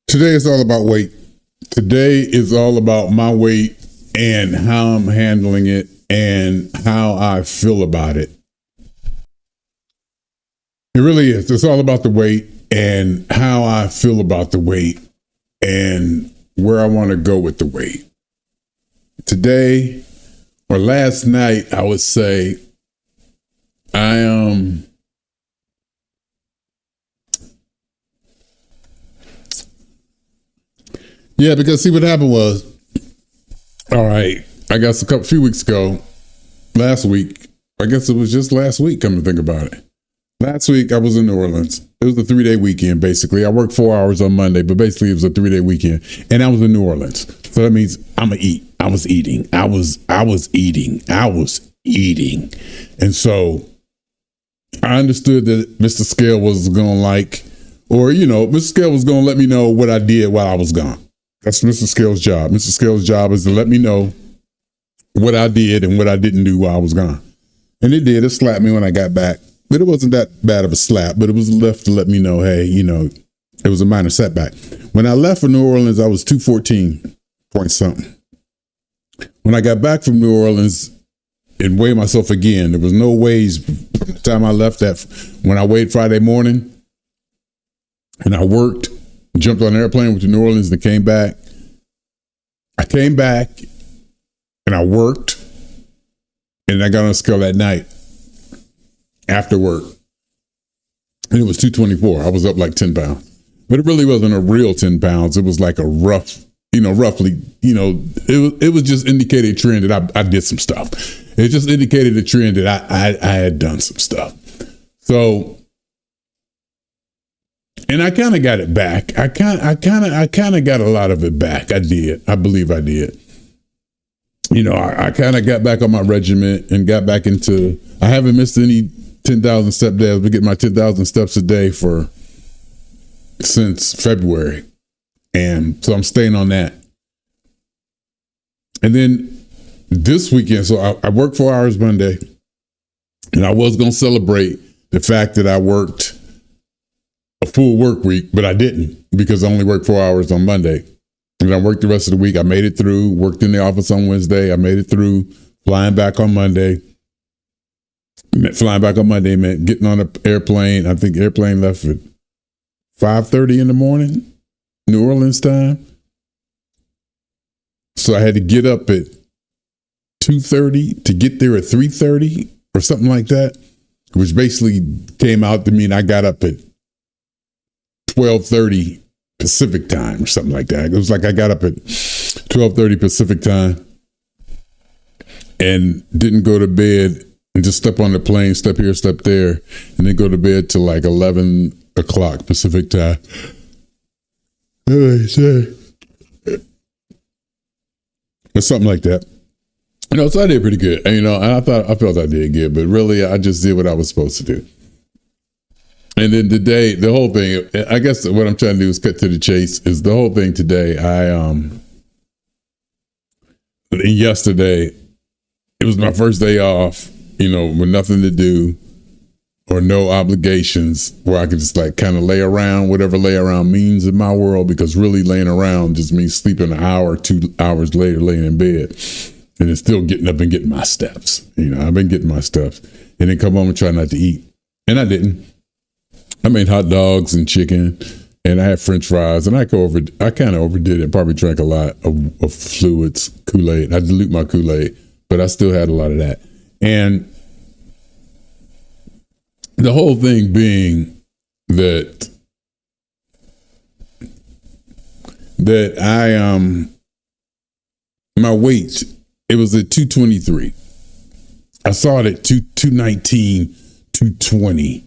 Today is all about weight. Today is all about my weight and how I'm handling it and how I feel about it. It really is. It's all about the weight and how I feel about the weight and where I want to go with the weight. Today or last night, I would say Yeah, because see what happened was, all right, I guess few weeks ago, last week, I guess it was just last week, come to think about it. Last week, I was in New Orleans. It was a 3-day weekend, basically. I worked 4 hours on Monday, but basically it was a 3-day weekend. And I was in New Orleans. So that means I'm going to eat. I was eating. And so I understood that Mr. Scale was going to Mr. Scale was going to let me know what I did while I was gone. That's Mr. Scale's job. Mr. Scale's job is to let me know what I did and what I didn't do while I was gone. And it did. It slapped me when I got back. But it wasn't that bad of a slap, but it was enough to let me know, hey, it was a minor setback. When I left for New Orleans, I was 214 point something. When I got back from New Orleans and weighed myself again, there was no ways from the time I left that when I weighed Friday morning and I worked, jumped on an airplane, went to New Orleans and came back. I came back and I worked and I got on a scale that night after work. And it was 224. I was up like 10 pounds. But it really wasn't a real 10 pounds. It was like a roughly, it was just indicated a trend that I did some stuff. It just indicated a trend that I had done some stuff. So, and I kind of got it back. I kind of got a lot of it back. I did. I believe I did. I kind of got back on my regiment and got back into, I haven't missed any 10,000 step days. I've been getting my 10,000 steps a day since February. And so I'm staying on that. And then this weekend, so I worked 4 hours Monday and I was going to celebrate the fact that I worked a full work week, but I didn't because I only worked 4 hours on Monday. And I worked the rest of the week. I made it through, worked in the office on Wednesday. I made it through, flying back on Monday. Flying back on Monday meant getting on an airplane. I think the airplane left at 5:30 in the morning, New Orleans time. So I had to get up at 2:30 to get there at 3:30 or something like that, which basically came out to mean I got up at 12:30 Pacific time or something like that. It was like I got up at 12:30 Pacific time and didn't go to bed and just step on the plane, step here, step there, and then go to bed till like 11 o'clock Pacific time. Or something like that. So I did pretty good. And I felt I did good, but really I just did what I was supposed to do. And then today, the whole thing, I guess what I'm trying to do is cut to the chase, is the whole thing today. Yesterday, it was my first day off, with nothing to do or no obligations where I could just like kind of lay around, whatever lay around means in my world, because really laying around just means sleeping an hour, 2 hours later, laying in bed and then still getting up and getting my steps. I've been getting my steps and then come home and try not to eat. And I didn't. I made hot dogs and chicken and I had French fries and I kind of overdid it. Probably drank a lot of fluids, Kool-Aid. I dilute my Kool-Aid, but I still had a lot of that. And the whole thing being that my weight, it was at 223. I saw it at 219, 220.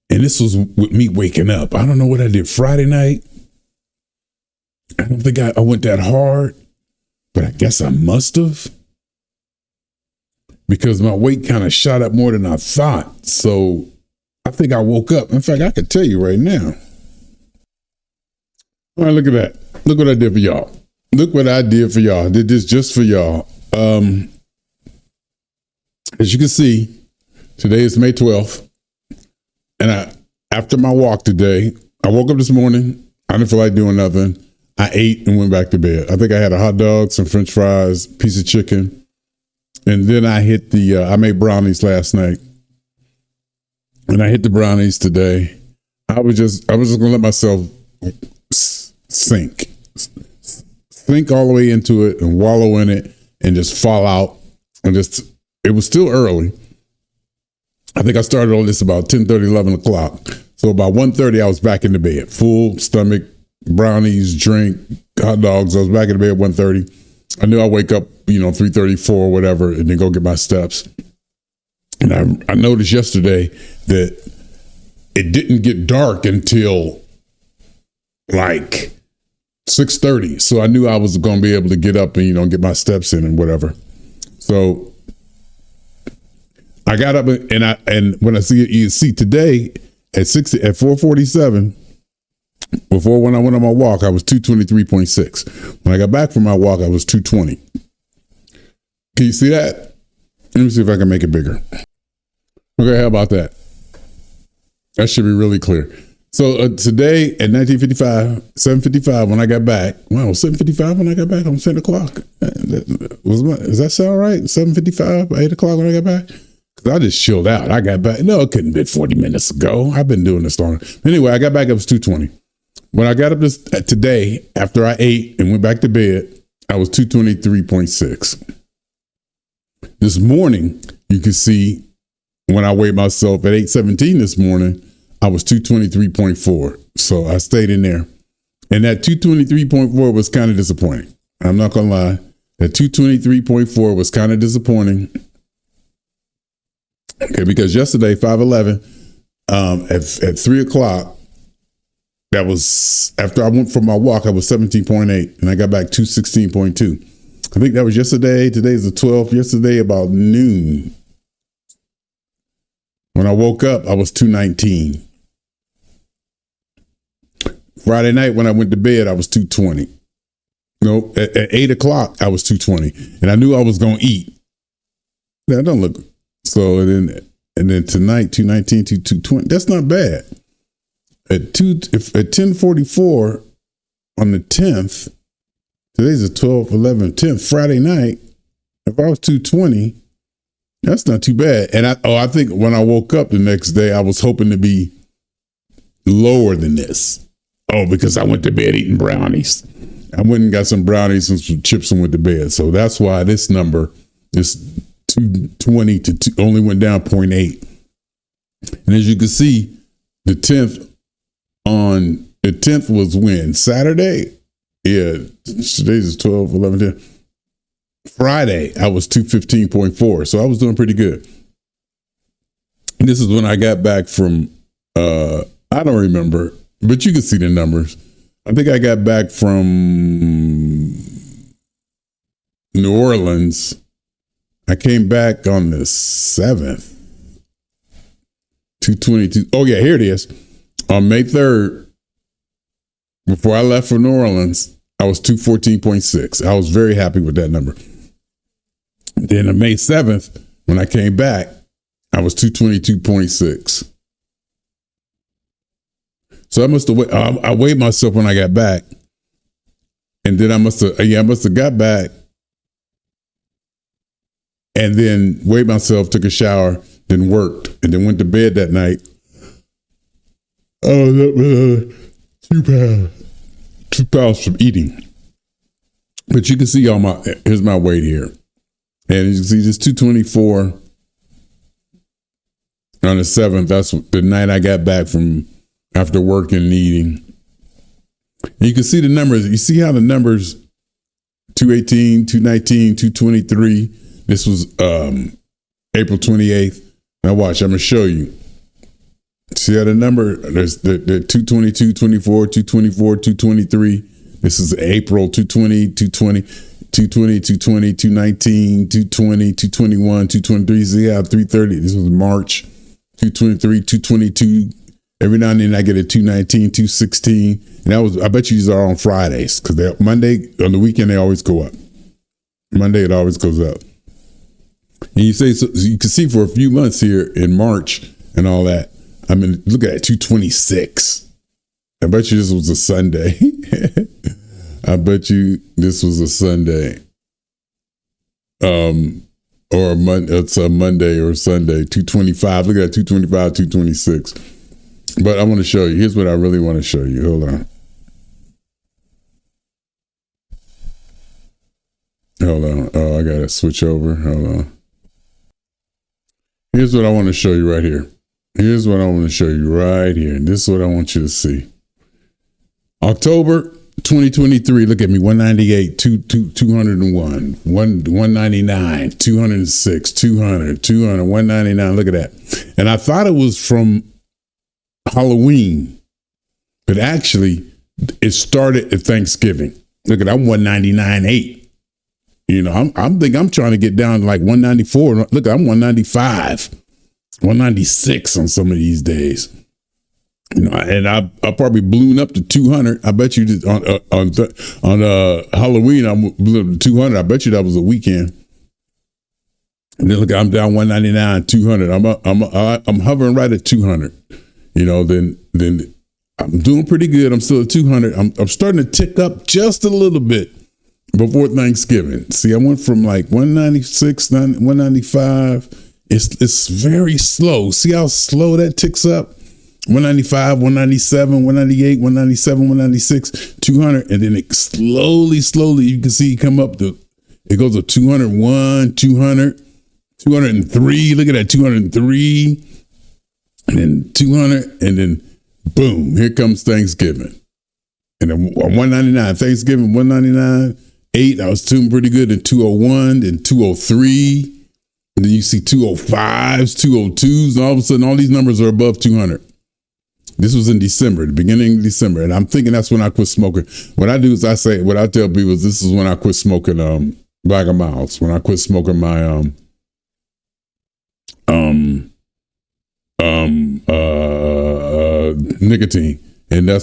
And this was with me waking up. I don't know what I did Friday night. I don't think I went that hard, but I guess I must have, because my weight kind of shot up more than I thought. So I think I woke up. In fact, I could tell you right now. All right, look at that. Look what I did for y'all. Look what I did for y'all. I did this just for y'all. As you can see, today is May 12th. And after my walk today, I woke up this morning. I didn't feel like doing nothing. I ate and went back to bed. I think I had a hot dog, some French fries, piece of chicken. And then I hit I made brownies last night. And I hit the brownies today. I was just going to let myself sink all the way into it and wallow in it and just fall out. And it was still early. I think I started on this about 10:30, 11 o'clock. So about 1:30, I was back in the bed, full stomach, brownies, drink, hot dogs. I was back in the bed at 1:30. I knew I'd wake up, 3:30, 4, whatever, and then go get my steps. And I noticed yesterday that it didn't get dark until like 6:30. So I knew I was going to be able to get up and, get my steps in and whatever. So I got up and when I see today at 4:47, before when I went on my walk, I was 223.6. When I got back from my walk, I was 220. Can you see that? Let me see if I can make it bigger. Okay, how about that? That should be really clear. So today at 7:55, when I got back, 7:55 when I got back, almost 8 o'clock. Does that sound right? 7:55, 8 o'clock when I got back? Because I just chilled out. I got back. No, it couldn't have been 40 minutes ago. I've been doing this long. Anyway, I got back, it was 220. When I got up today, after I ate and went back to bed, I was 223.6. This morning, you can see when I weighed myself at 8:17 this morning, I was 223.4. So I stayed in there. And that 223.4 was kind of disappointing. I'm not going to lie. That 223.4 was kind of disappointing. Okay, because yesterday, 5:11, at 3 o'clock, that was after I went for my walk, I was 17.8 and I got back 216.2. I think that was yesterday. Today's the 12th. Yesterday, about noon. When I woke up, I was 219. Friday night, when I went to bed, I was 220. No, at 8 o'clock, I was 220. And I knew I was going to eat. That don't look. So, and then tonight, 219 to 220. That's not bad. At 10:44 on the 10th, today's the 12th, 11th, 10th, Friday night, if I was 220, that's not too bad. And I think when I woke up the next day, I was hoping to be lower than this. Oh, because I went to bed eating brownies. I went and got some brownies and some chips and went to bed. So that's why this number is 220 only went down 0.8. And as you can see, the 10th was when? Saturday? Yeah, today's 12, 11, 10. Friday, I was 215.4. So I was doing pretty good. And this is when I got back from, I don't remember, but you can see the numbers. I think I got back from New Orleans. I came back on the 7th. 222. Oh, yeah, here it is. On May 3rd, before I left for New Orleans, I was 214.6. I was very happy with that number. Then on May 7th, when I came back, I was 222.6. So I weighed myself when I got back. And then I must have got back and then weighed myself, took a shower, then worked, and then went to bed that night. Oh, that was 2 pounds from eating. But you can see here's my weight here. And you can see this 224 on the 7th. That's the night I got back from after working and eating. And you can see the numbers. You see how the numbers 218, 219, 223. This was April 28th. Now watch, I'm going to show you. See how the number, there's the 222, 24, 224, 223. This is April 220, 220, 220, 220, 219, 220, 221, 223. See how 330. This was March 223, 222. Every now and then I get a 219, 216. And I bet you these are on Fridays because Monday, on the weekend, they always go up. Monday, it always goes up. And you can see for a few months here in March and all that, I mean, look at that, 226. I bet you this was a Sunday. I bet you this was a Sunday. Or it's a Monday or Sunday. 225. Look at that, 225, 226. But I want to show you. Here's what I really want to show you. Hold on. Oh, I gotta switch over. Hold on. Here's what I want to show you right here. Here's what I want to show you right here. This is what I want you to see. October 2023. Look at me. 198, 201, 199, 206, 200, 200, 199. Look at that. And I thought it was from Halloween, but actually it started at Thanksgiving. Look at that. I'm 199.8. You know, I'm trying to get down to like 194. Look, I'm 195, 196 on some of these days. You know, and I probably balloon up to 200. I bet you just on Halloween I blew up to 200. I bet you that was a weekend. And then look, I'm down 199, 200. I'm hovering right at 200. You know, then I'm doing pretty good. I'm still at 200. I'm starting to tick up just a little bit before Thanksgiving. See, I went from like 196, 195. It's very slow. See how slow that ticks up? 195, 197, 198, 197, 196, 200. And then it slowly, you can see it come up to, it goes to 201, 200, 203. Look at that, 203. And then 200. And then boom, here comes Thanksgiving. And then 199, Thanksgiving, 199. 8, I was doing pretty good in 201, then 203, and then you see 205s, 202s, and all of a sudden all these numbers are above 200. This was in December, the beginning of December, and I'm thinking that's when I quit smoking. What I do is what I tell people is this is when I quit smoking Bag of Miles, when I quit smoking my nicotine. And I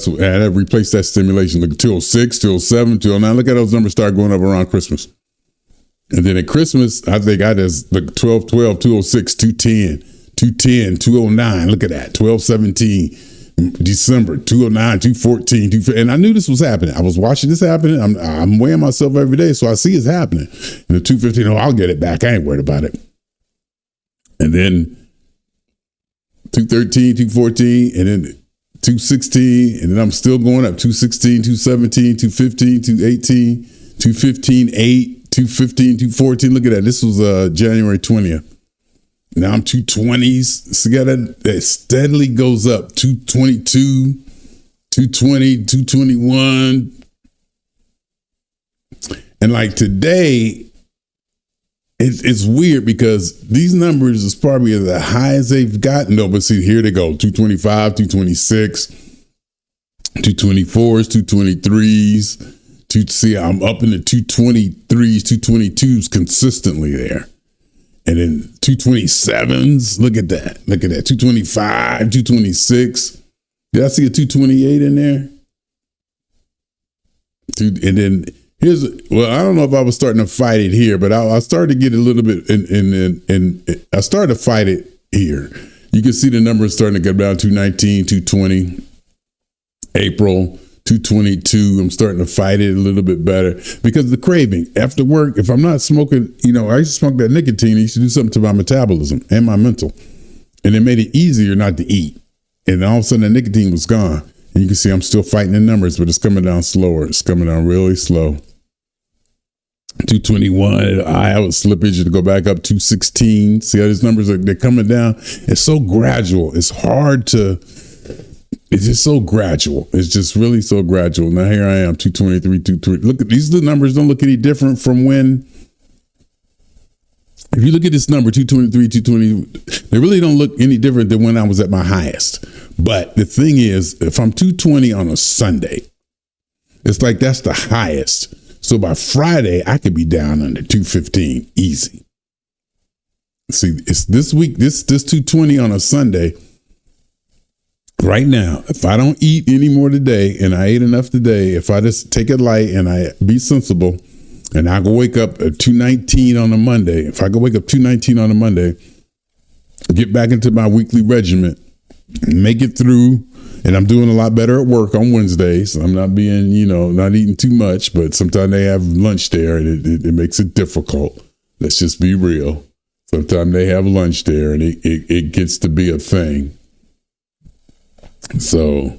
replaced that stimulation. Look, 206, 207, 209. Look at those numbers start going up around Christmas. And then at Christmas, I think I just look 12, 12, 206, 210, 210, 209. Look at that. 12, 17, December, 209, 214, 215. And I knew this was happening. I was watching this happening. I'm weighing myself every day, so I see it's happening. And the 215, I'll get it back. I ain't worried about it. And then 213, 214, and then 216, and then I'm still going up. 216, 217, 215, 218, 215, 8, 215, 214. Look at that. This was January 20th. Now I'm 220s. See how that steadily goes up. 222, 220, 221. And like today, it's weird because these numbers is probably the highest they've gotten. No, but see, here they go. 225, 226, 224s, 223s. See, I'm up in the 223s, 222s consistently there. And then 227s. Look at that. Look at that. 225, 226. Did I see a 228 in there? And then I don't know if I was starting to fight it here, but I started to get a little bit and I started to fight it here. You can see the numbers starting to get down 219, 220, April, 222. I'm starting to fight it a little bit better because the craving after work, if I'm not smoking, I used to smoke that nicotine. It used to do something to my metabolism and my mental, and it made it easier not to eat. And all of a sudden the nicotine was gone. And you can see I'm still fighting the numbers, but it's coming down slower. It's coming down really slow. 221, I have a slippage to go back up 216. See how these numbers they're coming down. It's so gradual. It's just so gradual. It's just really so gradual. Now here I am, 223, 220. Look at these, the numbers don't look any different from when. If you look at this number, 223, 220, they really don't look any different than when I was at my highest. But the thing is, if I'm 220 on a Sunday, it's like that's the highest. So by Friday, I could be down under 215 easy. See, it's this week, this 220 on a Sunday. Right now, if I don't eat any more today and I ate enough today, if I just take it light and I be sensible and I go wake up at 219 on a Monday, if I go wake up 219 on a Monday, get back into my weekly regimen, make it through, And I'm doing a lot better at work on Wednesdays. I'm not being, not eating too much, but sometimes they have lunch there and it makes it difficult. Let's just be real. Sometimes they have lunch there and it gets to be a thing. So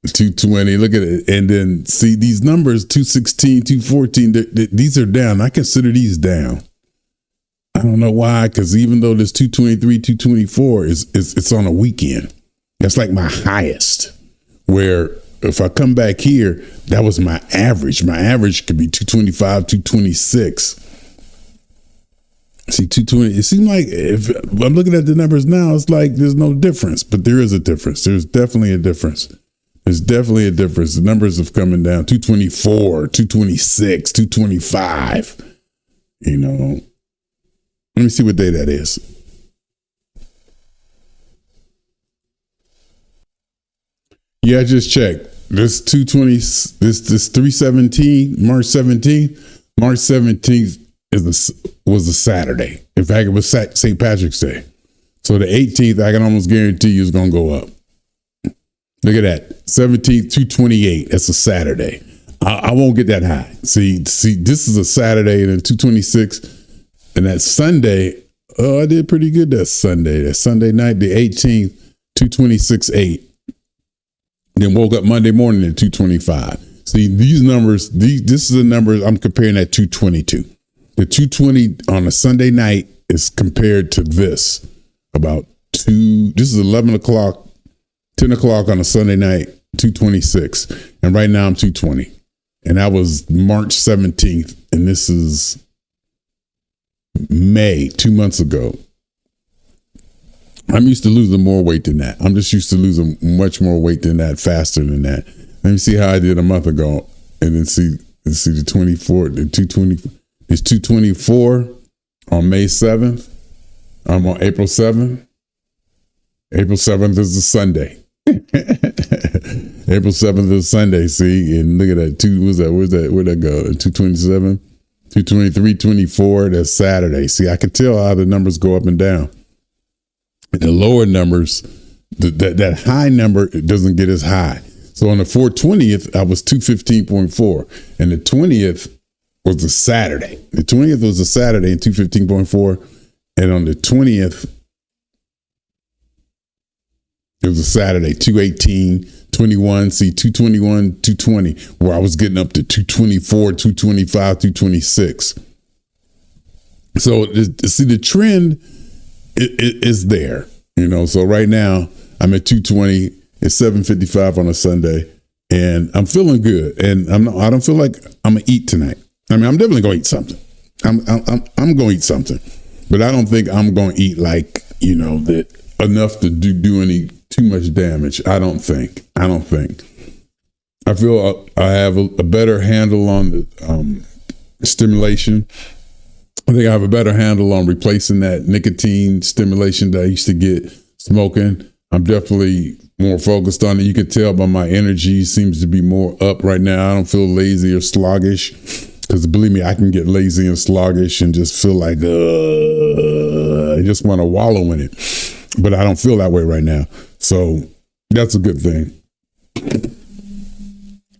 220, look at it. And then see these numbers, 216, 214, these are down. I consider these down. I don't know why, because even though this 223, 224 it's on a weekend. That's like my highest, where if I come back here, that was my average. My average could be 225, 226. See, 220, it seems like if I'm looking at the numbers now, it's like there's no difference, but there is a difference. There's definitely a difference. There's definitely a difference. The numbers have coming down, 224, 226, 225, Let me see what day that is. Yeah, I just checked. This 220, this 317, March 17th. March 17th was a Saturday. In fact, it was St. Patrick's Day. So the 18th, I can almost guarantee you is going to go up. Look at that. 17th, 228. That's a Saturday. I won't get that high. See, this is a Saturday, and then 226. And that Sunday, I did pretty good that Sunday. That Sunday night, the 18th, 226.8. Then woke up Monday morning at 225. See, these numbers, this is the numbers I'm comparing at 222. The 220 on a Sunday night is compared to this. This is 11 o'clock, 10 o'clock on a Sunday night, 226. And right now I'm 220. And that was March 17th. And this is May, 2 months ago. I'm used to losing more weight than that. I'm just used to losing much more weight than that, faster than that. Let me see how I did a month ago, and then see the 24, the 220. It's 224 on May 7th. I'm on April 7th. April 7th is a Sunday. April 7th is Sunday. See, and look at that. Where'd that go? 227, 223, 24. That's Saturday. See, I can tell how the numbers go up and down. The lower numbers, that high number, it doesn't get as high. So on the 420th, I was 215.4. And the 20th was a Saturday. The 20th was a Saturday and 215.4. And on the 20th, it was a Saturday, 218, 21. See, 221, 220, where I was getting up to 224, 225, 226. So see, the trend is there, so right now I'm at 220. It's 7:55 on a Sunday, and I'm feeling good. And I don't feel like I'm gonna eat tonight. I mean, I'm definitely gonna eat something. I'm gonna eat something, but I don't think I'm gonna eat like that enough to do any too much damage. I don't think. I feel I have a better handle on the stimulation. I think I have a better handle on replacing that nicotine stimulation that I used to get smoking. I'm definitely more focused on it. You can tell by my energy seems to be more up right now. I don't feel lazy or sluggish, because believe me, I can get lazy and sluggish and just feel like I just want to wallow in it. But I don't feel that way right now. So that's a good thing.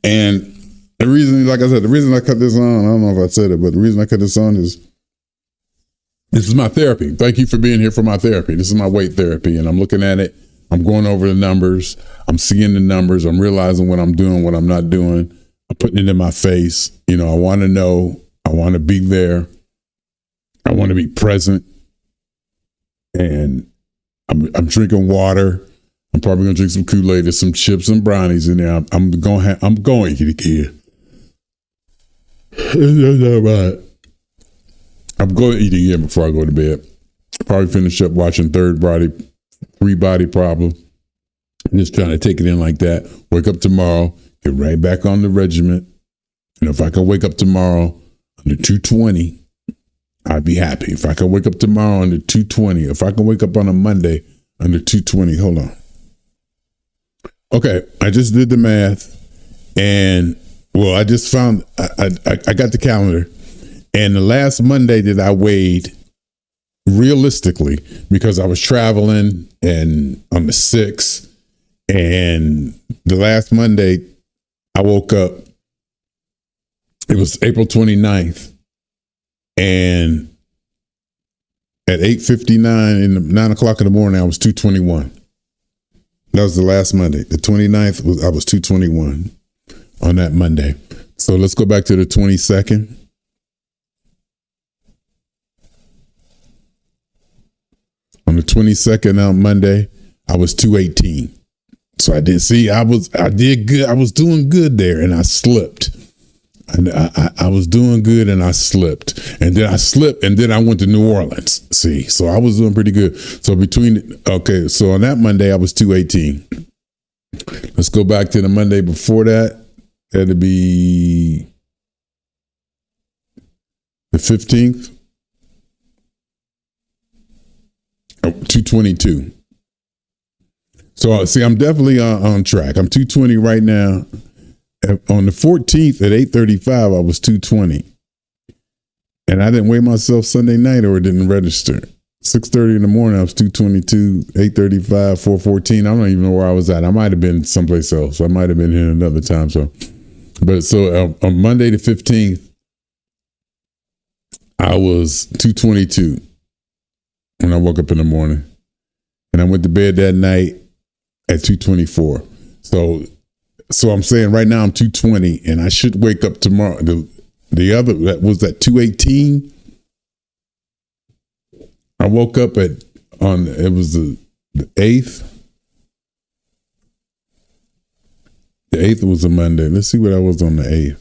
And the reason, like I said, the reason I cut this on, I don't know if I said it, but the reason I cut this on is this is my therapy. Thank you for being here for my therapy. This is my weight therapy, and I'm looking at it. I'm going over the numbers. I'm seeing the numbers. I'm realizing what I'm doing, what I'm not doing. I'm putting it in my face. I want to know. I want to be there. I want to be present. And I'm drinking water. I'm probably gonna drink some Kool-Aid. There's some chips and brownies in there. I'm going to get here. I'm going to eat again before I go to bed. Probably finish up watching Three Body Problem. I'm just trying to take it in like that. Wake up tomorrow, get right back on the regiment. And if I can wake up tomorrow under 220, I'd be happy. If I can wake up tomorrow under 220, if I can wake up on a Monday under 220, hold on. Okay, I just did the math, and I just found, I got the calendar. And the last Monday that I weighed, realistically, because I was traveling and on the 6th, And the last Monday, I woke up. It was April 29th. And at 8:59 in the 9 o'clock in the morning, I was 221. That was the last Monday. The 29th I was 221 on that Monday. So let's go back to the 22nd. On the 22nd on Monday, I was 218. So I did good. I was doing good there, and I slipped. And I was doing good, and I slipped. And then I slipped, and then I went to New Orleans. See, so I was doing pretty good. So so on that Monday, I was 218. Let's go back to the Monday before that. That'd be the 15th. 222. So see, I'm definitely on track. I'm 220 right now. On the 14th at 8:35, I was 220. And I didn't weigh myself Sunday night, or it didn't register. 6:30 in the morning, I was 222, 8:35, 4:14. I don't even know where I was at. I might have been someplace else. I might have been here another time. So on Monday the 15th, I was 222 when I woke up in the morning. And I went to bed that night at 224. So I'm saying right now I'm 220, and I should wake up tomorrow. The other, that was at 218. I woke up it was the 8th. The 8th was a Monday. Let's see what I was on the 8th.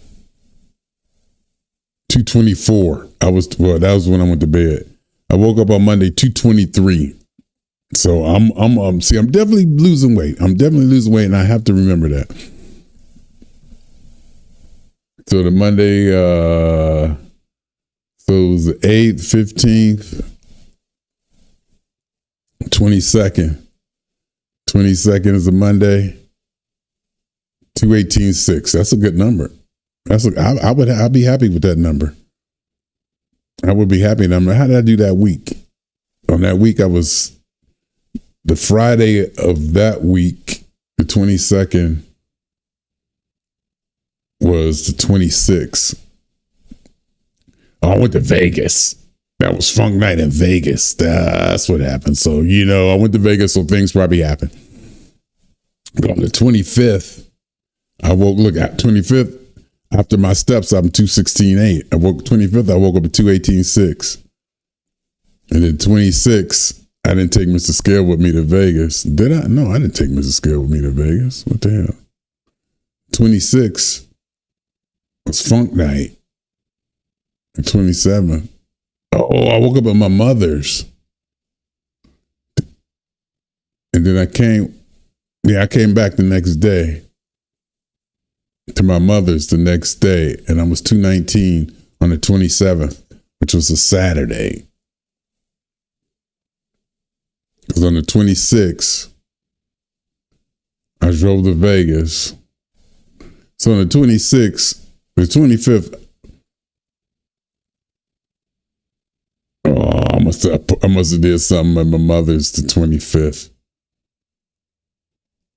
224. That was when I went to bed. I woke up on Monday, 223. So I'm definitely losing weight. And I have to remember that. So the Monday, so it was the 8th, 15th, 22nd. 22nd is a Monday. 218.6. That's a good number. I'd be happy with that number. I would be happy. How did I do that week? On that week, I was the Friday of that week, the 22nd, was the 26th. Oh, I went to Vegas. That was Funk Night in Vegas. That's what happened. So, I went to Vegas, so things probably happened. But on the 25th, at 25th, after my steps, I'm 216.8. 25th, I woke up at 218.6. And then 26th, I didn't take Mr. Scale with me to Vegas. Did I? No, I didn't take Mr. Scale with me to Vegas. What the hell? 26 was Funk Night. And 27. Oh, I woke up at my mother's. And then I came back the next day to my mother's the next day. And I was 219 on the 27th, which was a Saturday. Because on the 26th, I drove to Vegas. So on the 26th, the 25th, I must have did something at my mother's the 25th.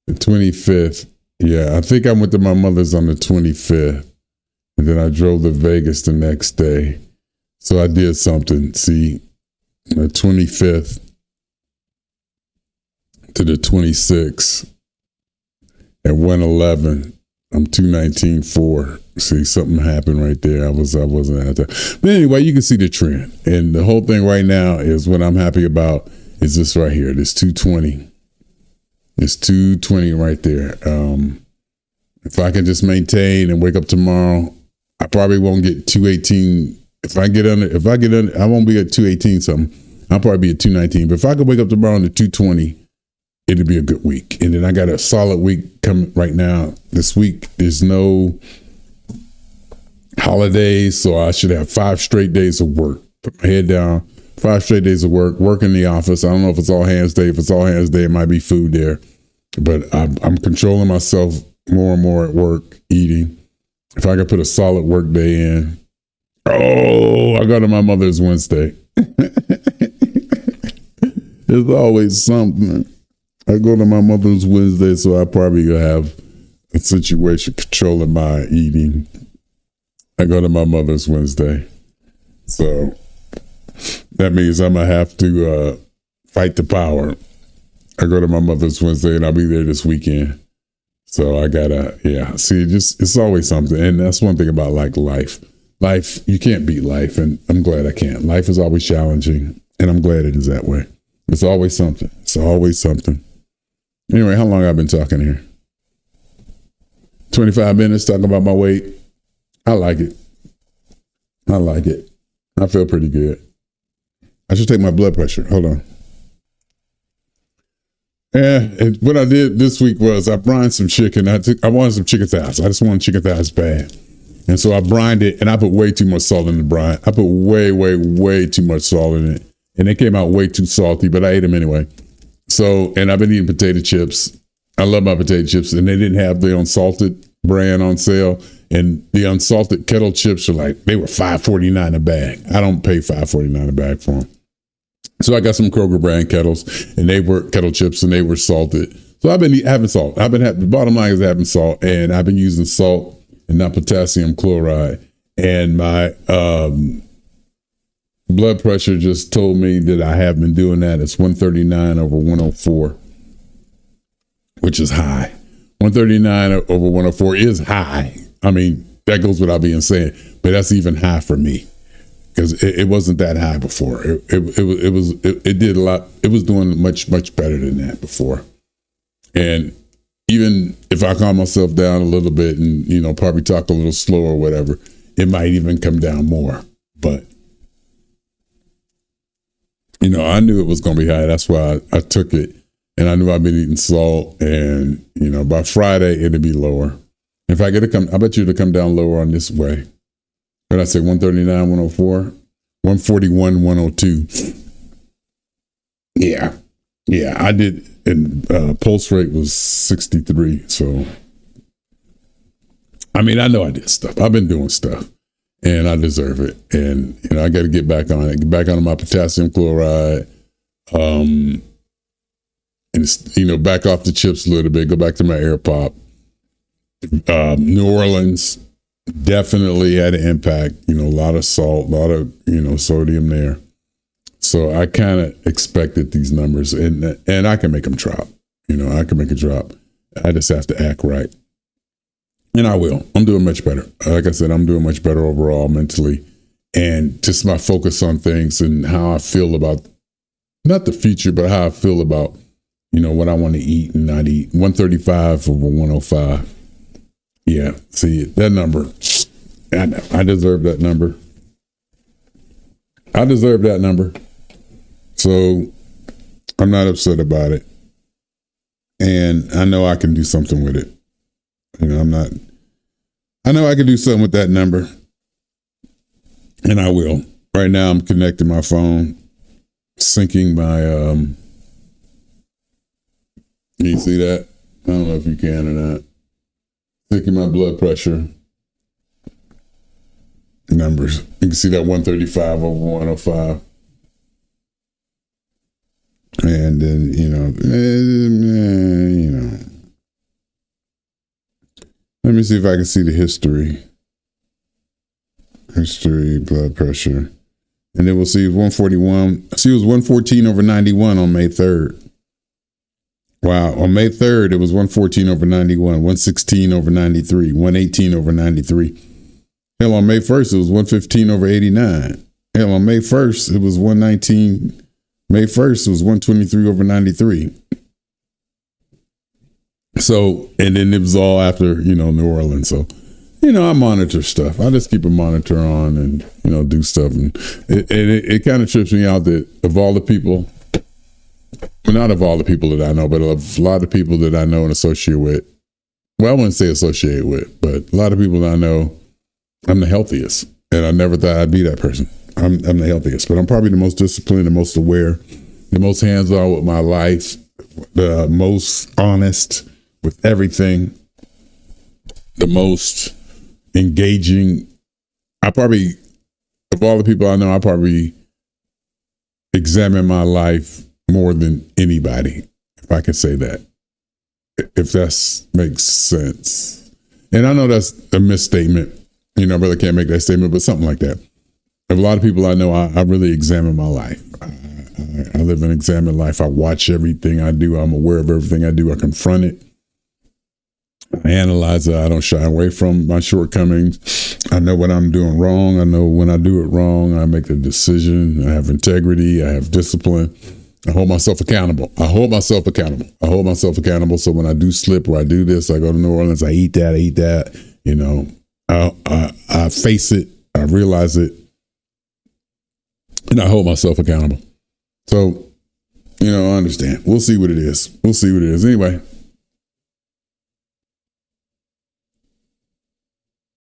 The 25th, yeah, I think I went to my mother's on the 25th. And then I drove to Vegas the next day. So I did something, see, the 25th to the 26th at 111. I'm 219.4. See, something happened right there. I wasn't at that. But anyway, you can see the trend. And the whole thing right now is what I'm happy about is this right here. This 220. It's 220 right there. If I can just maintain and wake up tomorrow, I probably won't get 218. If I get under, I won't be at 218 something. I'll probably be at 219. But if I could wake up tomorrow on the 220, it'd be a good week. And then I got a solid week coming right now. This week, there's no holidays, so I should have 5 straight days of work. Put my head down, 5 straight days of work in the office. I don't know if it's all hands day. If it's all hands day, it might be food there. But I'm controlling myself more and more at work, eating. If I could put a solid work day in. Oh, I go to my mother's Wednesday. There's always something. I go to my mother's Wednesday, so I probably gonna have a situation controlling my eating. I go to my mother's Wednesday, so that means I'm gonna have to fight the power. I go to my mother's Wednesday, and I'll be there this weekend. So I gotta, see, it's always something, and that's one thing about like life. Life, you can't beat life, and I'm glad I can't. Life is always challenging, and I'm glad it is that way. It's always something. It's always something. Anyway, how long I've been talking here? 25 minutes talking about my weight. I like it. I like it. I feel pretty good. I should take my blood pressure. Hold on. And what I did this week was I brined some chicken. I wanted some chicken thighs. I just wanted chicken thighs bad. And so I brined it, and I put way too much salt in the brine. I put way too much salt in it. And it came out way too salty, but I ate them anyway. So, and I've been eating potato chips. I love my potato chips, and they didn't have the unsalted brand on sale. And the unsalted kettle chips are they were $5.49 a bag. I don't pay $5.49 a bag for them. So I got some Kroger brand kettles, and they were kettle chips, and they were salted. So I've been having salt. The bottom line is having salt, and I've been using salt and not potassium chloride. And my blood pressure just told me that I have been doing that. It's 139 over 104, which is high. 139 over 104 is high. I mean, that goes without being said, but that's even high for me. Because it wasn't that high before. It did a lot. It was doing much better than that before. And even if I calm myself down a little bit and probably talk a little slower or whatever, it might even come down more. But I knew it was going to be high. That's why I took it, and I knew I'd been eating salt, and by Friday it'd be lower. If I I bet you it'll come down lower on this way. What did I say? 139, 104, 141, 102. Yeah. I did, and pulse rate was 63. So, I mean, I know I did stuff. I've been doing stuff, and I deserve it. And I got to get back on it. Get back on my potassium chloride, and back off the chips a little bit. Go back to my air pop. New Orleans definitely had an impact. A lot of salt, a lot of sodium there. So I kind of expected these numbers, and I can make them drop. I can make it drop. I just have to act right, and I will. I'm doing much better. Like I said, I'm doing much better overall mentally, and just my focus on things and how I feel about not the future, but how I feel about what I want to eat and not eat. 135 over 105. Yeah, see that number. I know. I deserve that number. I deserve that number. So I'm not upset about it. And I know I can do something with it. I know I can do something with that number. And I will. Right now I'm connecting my phone, syncing my you see that? I don't know if you can or not. Taking my blood pressure numbers. You can see that 135 over 105. And then, let me see if I can see the history. History, blood pressure. And then we'll see 141. See, it was 114 over 91 on May 3rd. Wow. On May 3rd, it was 114 over 91, 116 over 93, 118 over 93. Hell, on May 1st, it was 115 over 89. Hell, on May 1st, it was 119. May 1st, it was 123 over 93. So, and then it was all after, New Orleans. So, I monitor stuff. I just keep a monitor on and, do stuff. And it kind of trips me out that of all the people, well, not of all the people that I know, but of a lot of people that I know and associate with. Well, I wouldn't say associate with, but a lot of people that I know, I'm the healthiest. And I never thought I'd be that person. I'm the healthiest, but I'm probably the most disciplined, the most aware, the most hands-on with my life, the most honest with everything, the most engaging. Of all the people I know, I probably examine my life more than anybody. if I can say that, if that makes sense. And I know that's a misstatement. I really can't make that statement, but something like that. If a lot of people I know, I really examine my life. I live an examined life. I watch everything I do. I'm aware of everything I do. I confront it. I analyze it. I don't shy away from my shortcomings. I know what I'm doing wrong. I know when I do it wrong, I make a decision. I have integrity. I have discipline. I hold myself accountable. So when I do slip or I do this, I go to New Orleans, I eat that. I face it. I realize it. And I hold myself accountable. So, I understand. We'll see what it is. Anyway,